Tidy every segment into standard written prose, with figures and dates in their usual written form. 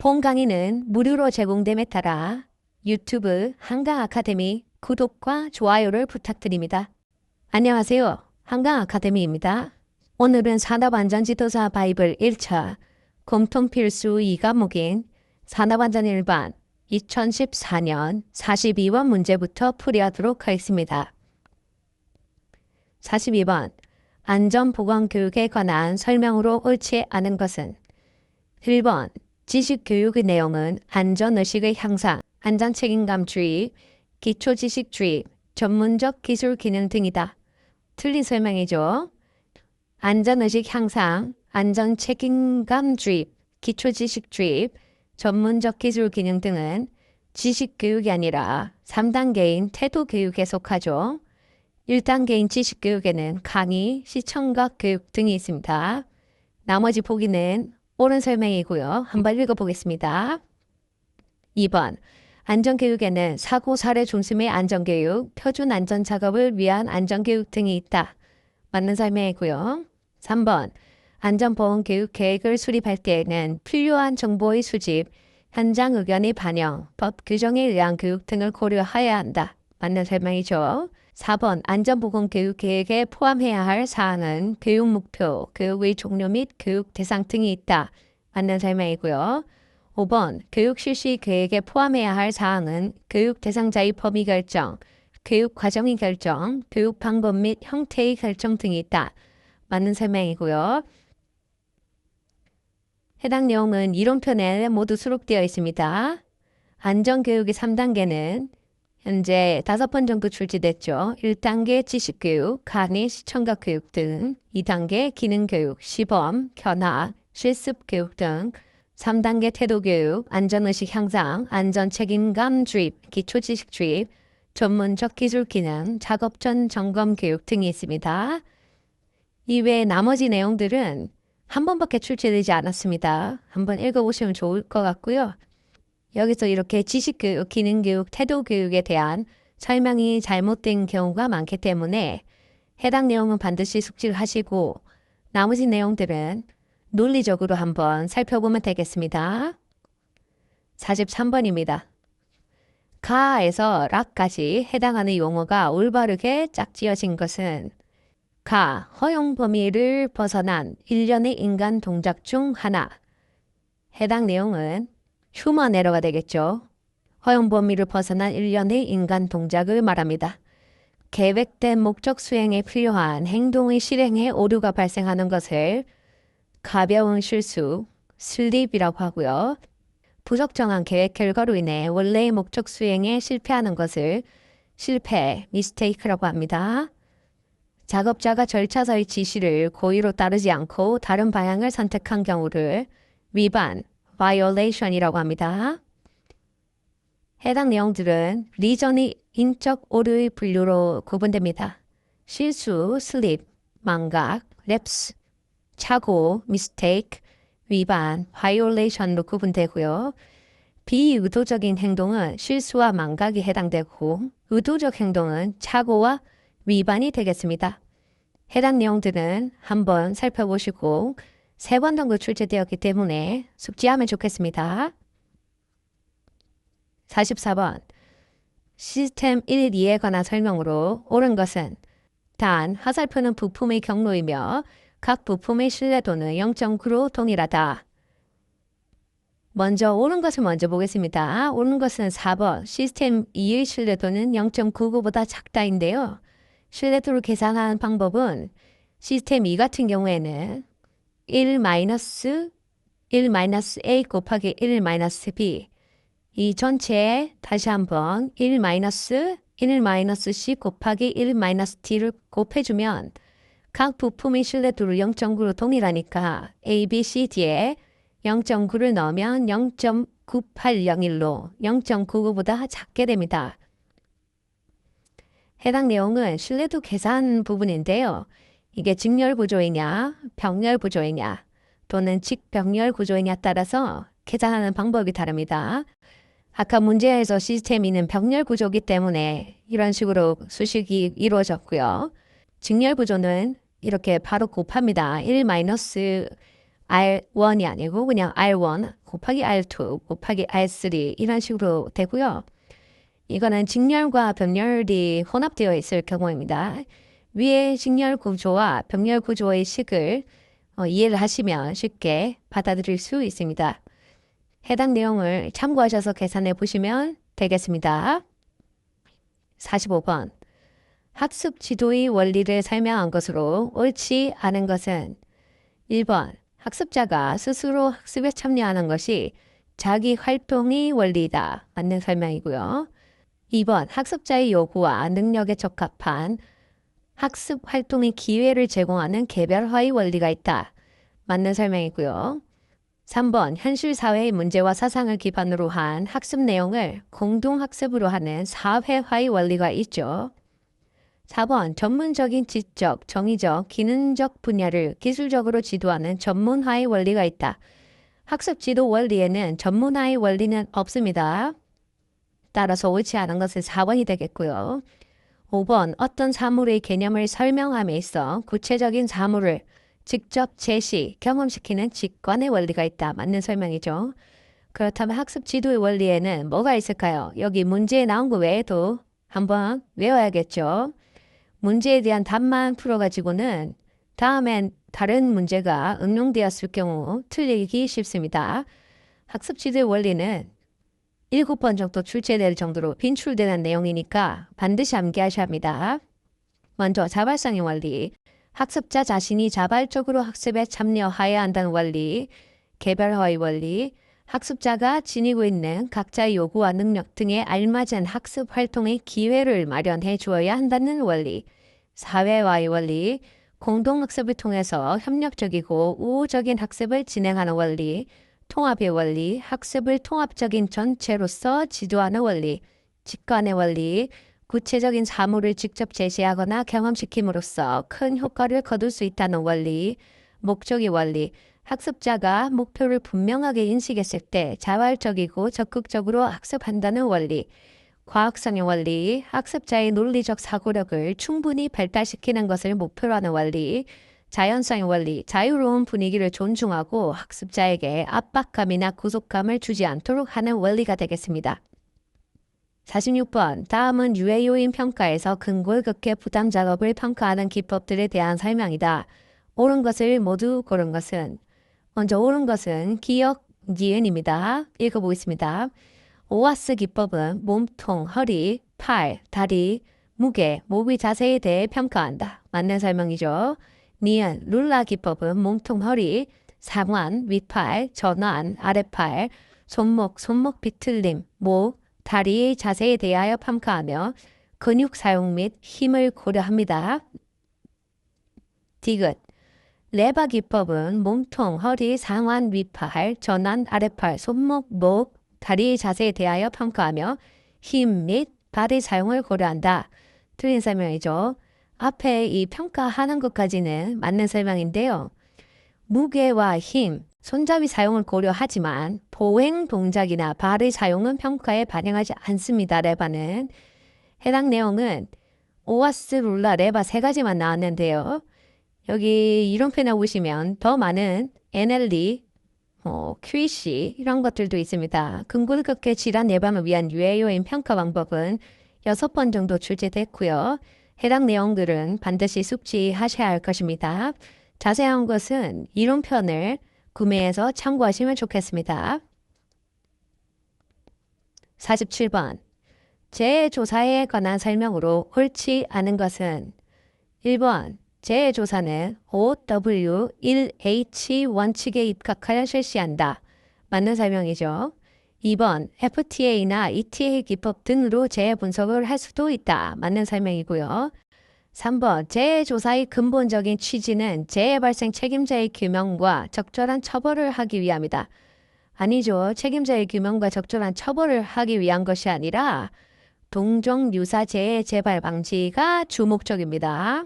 본 강의는 무료로 제공됨에 따라 유튜브 한강 아카데미 구독과 좋아요를 부탁드립니다. 안녕하세요. 한강 아카데미입니다. 오늘은 산업안전지도사 바이블 1차 공통필수 2과목인 산업안전 일반 2014년 42번 문제부터 풀이하도록 하겠습니다. 42번 안전보건교육에 관한 설명으로 옳지 않은 것은 1번 지식교육의 내용은 안전의식의 향상, 안전책임감 주입, 기초지식 주입, 전문적 기술 기능 등이다. 틀린 설명이죠. 안전의식 향상, 안전책임감 주입, 기초지식 주입, 전문적 기술 기능 등은 지식교육이 아니라 3단계인 태도교육에 속하죠. 1단계인 지식교육에는 강의, 시청각 교육 등이 있습니다. 나머지 보기는 옳은 설명이고요. 한번 읽어보겠습니다. 2번 안전교육에는 사고 사례 중심의 안전교육, 표준 안전작업을 위한 안전교육 등이 있다. 맞는 설명이고요. 3번 안전보건교육 계획을 수립할 때에는 필요한 정보의 수집, 현장 의견의 반영, 법 규정에 의한 교육 등을 고려해야 한다. 맞는 설명이죠. 4번 안전보건교육 계획에 포함해야 할 사항은 교육 목표, 교육의 종류 및 교육 대상 등이 있다. 맞는 설명이고요. 5번 교육 실시 계획에 포함해야 할 사항은 교육 대상자의 범위 결정, 교육 과정의 결정, 교육 방법 및 형태의 결정 등이 있다. 맞는 설명이고요. 해당 내용은 이론편에 모두 수록되어 있습니다. 안전교육의 3단계는 현재 5번 정도 출제됐죠. 1단계 지식교육, 강의, 시청각 교육 등, 2단계 기능교육, 시범, 견학, 실습교육 등, 3단계 태도교육, 안전의식 향상, 안전책임감 주입, 기초지식 주입, 전문적 기술 기능, 작업 전 점검 교육 등이 있습니다. 이외에 나머지 내용들은 한 번밖에 출제되지 않았습니다. 한번 읽어보시면 좋을 것 같고요. 여기서 이렇게 지식교육, 기능교육, 태도교육에 대한 설명이 잘못된 경우가 많기 때문에 해당 내용은 반드시 숙지를 하시고 나머지 내용들은 논리적으로 한번 살펴보면 되겠습니다. 43번입니다. 가에서 락까지 해당하는 용어가 올바르게 짝지어진 것은 가, 허용 범위를 벗어난 일련의 인간 동작 중 하나. 해당 내용은 휴먼 에러가 되겠죠. 허용 범위를 벗어난 일련의 인간 동작을 말합니다. 계획된 목적 수행에 필요한 행동의 실행에 오류가 발생하는 것을 가벼운 실수, 슬립이라고 하고요. 부적정한 계획 결과로 인해 원래의 목적 수행에 실패하는 것을 실패, 미스테이크라고 합니다. 작업자가 절차서의 지시를 고의로 따르지 않고 다른 방향을 선택한 경우를 위반, violation이라고 합니다. 해당 내용들은 리전의 인적 오류의 분류로 구분됩니다. 실수, slip, 망각, lapse, 착오, mistake, 위반, violation로 구분되고요. 비의도적인 행동은 실수와 망각이 해당되고 의도적 행동은 착오와 위반이 되겠습니다. 해당 내용들은 한번 살펴보시고 3번 정도 출제되었기 때문에 숙지하면 좋겠습니다. 44번 시스템 1, 2에 관한 설명으로 옳은 것은 단 화살표는 부품의 경로이며 각 부품의 신뢰도는 0.9로 동일하다. 먼저 옳은 것을 먼저 보겠습니다. 옳은 것은 4번 시스템 2의 신뢰도는 0.99보다 작다인데요. 신뢰도를 계산하는 방법은 시스템 2 같은 경우에는 1-A 곱하기 1-B 이 전체에 다시 한번 1-C 곱하기 1-D를 곱해주면 각 부품의 신뢰도를 0.9로 동일하니까 A, B, C, D에 0.9를 넣으면 0.9801로 0.99보다 작게 됩니다. 해당 내용은 신뢰도 계산 부분인데요. 이게 직렬 구조이냐, 병렬 구조이냐, 또는 직병렬 구조이냐에 따라서 계산하는 방법이 다릅니다. 아까 문제에서 시스템 2는 병렬 구조이기 때문에 이런 식으로 수식이 이루어졌고요. 직렬 구조는 이렇게 바로 곱합니다. 1 R1이 아니고 그냥 R1 곱하기 R2 곱하기 R3 이런 식으로 되고요. 이거는 직렬과 병렬이 혼합되어 있을 경우입니다. 위에 직렬 구조와 병렬 구조의 식을 이해를 하시면 쉽게 받아들일 수 있습니다. 해당 내용을 참고하셔서 계산해 보시면 되겠습니다. 45번. 학습 지도의 원리를 설명한 것으로 옳지 않은 것은 1번. 학습자가 스스로 학습에 참여하는 것이 자기 활동의 원리이다. 맞는 설명이고요. 2번. 학습자의 요구와 능력에 적합한 학습 활동의 기회를 제공하는 개별화의 원리가 있다. 맞는 설명이고요. 3번. 현실 사회의 문제와 사상을 기반으로 한 학습 내용을 공동학습으로 하는 사회화의 원리가 있죠. 4번. 전문적인 지적, 정의적, 기능적 분야를 기술적으로 지도하는 전문화의 원리가 있다. 학습 지도 원리에는 전문화의 원리는 없습니다. 따라서 옳지 않은 것은 4번이 되겠고요. 5번. 어떤 사물의 개념을 설명함에 있어 구체적인 사물을 직접 제시, 경험시키는 직관의 원리가 있다. 맞는 설명이죠. 그렇다면 학습 지도의 원리에는 뭐가 있을까요? 여기 문제에 나온 거 외에도 한번 외워야겠죠. 문제에 대한 답만 풀어가지고는 다음엔 다른 문제가 응용되었을 경우 틀리기 쉽습니다. 학습 지도의 원리는 7번 정도 출제될 정도로 빈출되는 내용이니까 반드시 암기하셔야 합니다. 먼저 자발성의 원리, 학습자 자신이 자발적으로 학습에 참여해야 한다는 원리, 개별화의 원리, 학습자가 지니고 있는 각자의 요구와 능력 등에 알맞은 학습 활동의 기회를 마련해 주어야 한다는 원리, 사회화의 원리, 공동학습을 통해서 협력적이고 우호적인 학습을 진행하는 원리, 통합의 원리, 학습을 통합적인 전체로서 지도하는 원리, 직관의 원리, 구체적인 사물을 직접 제시하거나 경험시킴으로써 큰 효과를 거둘 수 있다는 원리, 목적의 원리, 학습자가 목표를 분명하게 인식했을 때 자발적이고 적극적으로 학습한다는 원리, 과학성의 원리, 학습자의 논리적 사고력을 충분히 발달시키는 것을 목표로 하는 원리, 자연성의 원리, 자유로운 분위기를 존중하고 학습자에게 압박감이나 구속감을 주지 않도록 하는 원리가 되겠습니다. 46번. 다음은 유해 요인 평가에서 근골격계 부담 작업을 평가하는 기법들에 대한 설명이다. 옳은 것을 모두 고른 것은 먼저 옳은 것은 기억, 니은입니다. 읽어보겠습니다. 오아스 기법은 몸통, 허리, 팔, 다리, 무게, 목의 자세에 대해 평가한다. 맞는 설명이죠. 니은, 룰라 기법은 몸통, 허리, 상완, 윗팔, 전완, 아랫팔, 손목 비틀림, 목, 다리의 자세에 대하여 평가하며 근육 사용 및 힘을 고려합니다. 디귿, 레바 기법은 몸통, 허리, 상완, 윗팔, 전완, 아랫팔, 손목, 목, 다리의 자세에 대하여 평가하며 힘 및 발의 사용을 고려한다. 틀린 설명이죠. 앞에 이 평가하는 것까지는 맞는 설명인데요. 무게와 힘, 손잡이 사용을 고려하지만 보행 동작이나 발의 사용은 평가에 반영하지 않습니다. 레바는. 해당 내용은 오아스, 룰라, 레바 3가지만 나왔는데요. 여기 이론표에 보시면 더 많은 NLD, QEC 이런 것들도 있습니다. 근골격계 질환 예방을 위한 유해 요인 평가 방법은 6번 정도 출제됐고요. 해당 내용들은 반드시 숙지하셔야 할 것입니다. 자세한 것은 이론편을 구매해서 참고하시면 좋겠습니다. 47번. 재조사에 관한 설명으로 옳지 않은 것은 1번. 재조사는 OW1H 원칙에 입각하여 실시한다. 맞는 설명이죠. 2번. FTA나 ETA 기법 등으로 재해 분석을 할 수도 있다. 맞는 설명이고요. 3번. 재해조사의 근본적인 취지는 재해 발생 책임자의 규명과 적절한 처벌을 하기 위함이다. 아니죠. 책임자의 규명과 적절한 처벌을 하기 위한 것이 아니라 동종 유사 재해 재발 방지가 주목적입니다.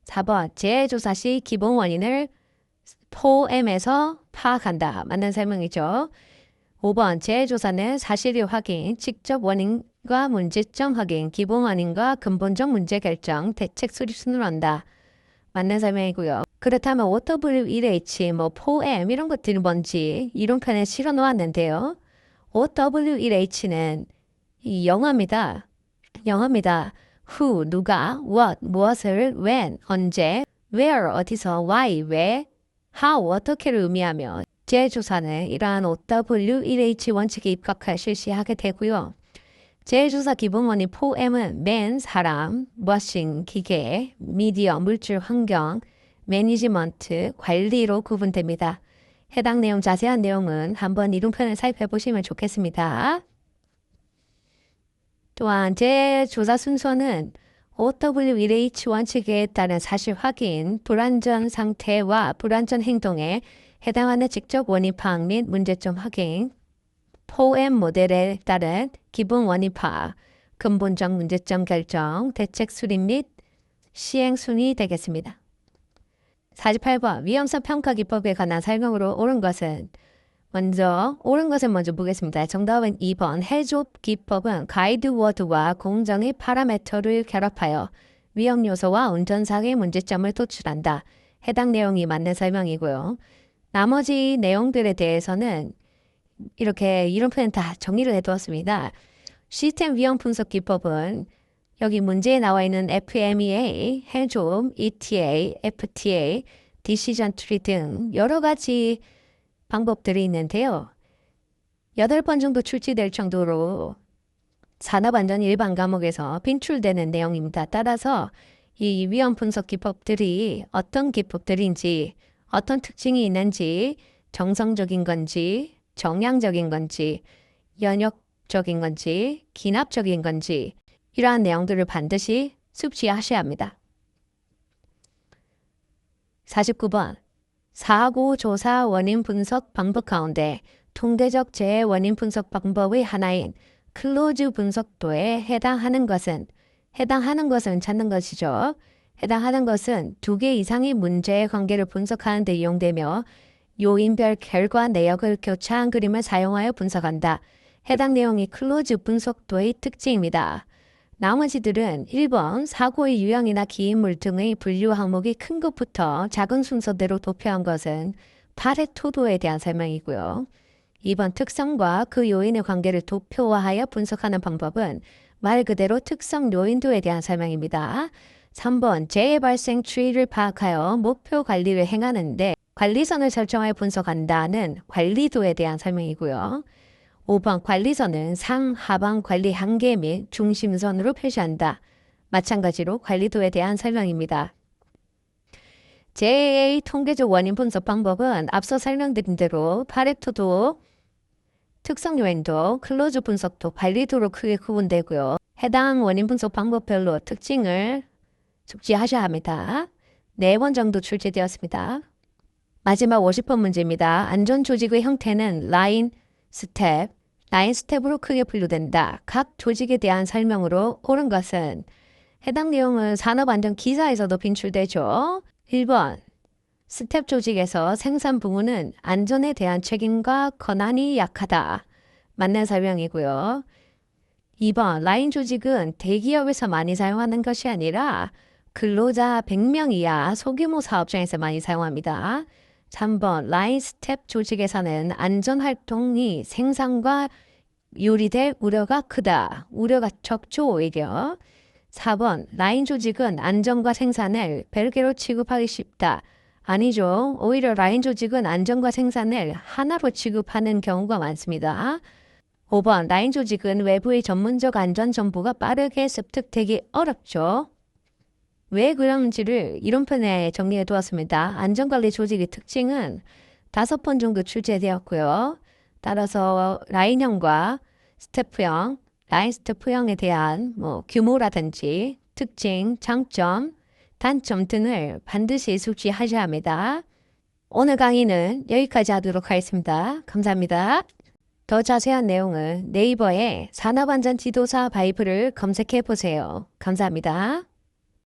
4번. 재해조사 시 기본 원인을 포엠에서 파악한다. 맞는 설명이죠. 5번. 재해조사는 사실의 확인, 직접 원인과 문제점 확인, 기본 원인과 근본적 문제 결정, 대책 수립 순으로 한다. 맞는 설명이고요. 그렇다면 OW1H, 뭐 포엠 이런 것들이 뭔지 이론편에 실어 놓았는데요. OW1H는 이 영어입니다. 영어입니다. Who, 누가, what, 무엇을, when, 언제, where, 어디서, why, 왜, how, 어떻게를 의미하며 재조사는 이러한 OW1H 원칙에 입각하여 실시하게 되고요. 재조사 기본원인 포엠은 man, 사람, 머신, 기계, 미디어, 물질, 환경, 매니지먼트, 관리로 구분됩니다. 해당 내용 자세한 내용은 한번 이론편을 살펴보시면 좋겠습니다. 또한 재조사 순서는 OW1H 원칙에 따른 사실 확인, 불완전 상태와 불완전 행동에 해당하는 직접 원인 파악 및 문제점 확인, 포엠 모델에 따른 기본 원인 파악, 근본적 문제점 결정, 대책 수립 및 시행 순위 되겠습니다. 48번 위험성 평가 기법에 관한 설명으로 옳은 것은 옳은 것을 먼저 보겠습니다. 정답은 2번 해좁 기법은 가이드 워드와 공정의 파라미터를 결합하여 위험 요소와 운전상의 문제점을 도출한다. 해당 내용이 맞는 설명이고요. 나머지 내용들에 대해서는 이렇게 이론표는 다 정리를 해두었습니다. 시스템 위험 분석 기법은 여기 문제에 나와 있는 FMEA, 해좀, ETA, FTA, 디시전 트리 등 여러 가지 방법들이 있는데요. 8번 정도 출제될 정도로 산업안전 일반 과목에서 빈출되는 내용입니다. 따라서 이 위험 분석 기법들이 어떤 기법들인지, 어떤 특징이 있는지, 정성적인 건지, 정량적인 건지, 연역적인 건지, 기납적인 건지 이러한 내용들을 반드시 숙지하셔야 합니다. 49번 사고 조사 원인 분석 방법 가운데 통계적 재해 원인 분석 방법의 하나인 클로즈 분석도에 해당하는 것은 찾는 것이죠. 해당하는 것은 2개 이상의 문제의 관계를 분석하는 데 이용되며 요인별 결과 내역을 교차한 그림을 사용하여 분석한다. 해당 내용이 클로즈 분석도의 특징입니다. 나머지들은 1번 사고의 유형이나 기인물 등의 분류 항목이 큰 것부터 작은 순서대로 도표한 것은 파레토도에 대한 설명이고요. 2번 특성과 그 요인의 관계를 도표화하여 분석하는 방법은 말 그대로 특성 요인도에 대한 설명입니다. 3번 재해 발생 추이를 파악하여 목표 관리를 행하는데 관리선을 설정하여 분석한다는 관리도에 대한 설명이고요. 5번 관리선은 상, 하방 관리 한계 및 중심선으로 표시한다. 마찬가지로 관리도에 대한 설명입니다. 재해의 통계적 원인 분석 방법은 앞서 설명드린 대로 파레토도, 특성 요인도, 클로즈 분석도, 관리도로 크게 구분되고요. 해당 원인 분석 방법별로 특징을 숙지하셔야 합니다. 4번 정도 출제되었습니다. 마지막 50번 문제입니다. 안전조직의 형태는 라인 스텝으로 크게 분류된다. 각 조직에 대한 설명으로 옳은 것은 해당 내용은 산업안전기사에서도 빈출되죠. 1번 스텝 조직에서 생산 부문은 안전에 대한 책임과 권한이 약하다. 맞는 설명이고요. 2번 라인 조직은 대기업에서 많이 사용하는 것이 아니라 근로자 100명 이하 소규모 사업장에서 많이 사용합니다. 3번 라인 스텝 조직에서는 안전활동이 생산과 유리될 우려가 크다. 우려가 적죠 오히려. 4번 라인 조직은 안전과 생산을 별개로 취급하기 쉽다. 아니죠. 오히려 라인 조직은 안전과 생산을 하나로 취급하는 경우가 많습니다. 5번 라인 조직은 외부의 전문적 안전 정보가 빠르게 습득되기 어렵죠. 왜 그런지를 이론편에 정리해 두었습니다. 안전관리 조직의 특징은 5번 정도 출제되었고요. 따라서 라인형과 스태프형, 라인 스태프형에 대한 규모라든지 특징, 장점, 단점 등을 반드시 숙지하셔야 합니다. 오늘 강의는 여기까지 하도록 하겠습니다. 감사합니다. 더 자세한 내용은 네이버에 산업안전 지도사 바이블을 검색해 보세요. 감사합니다.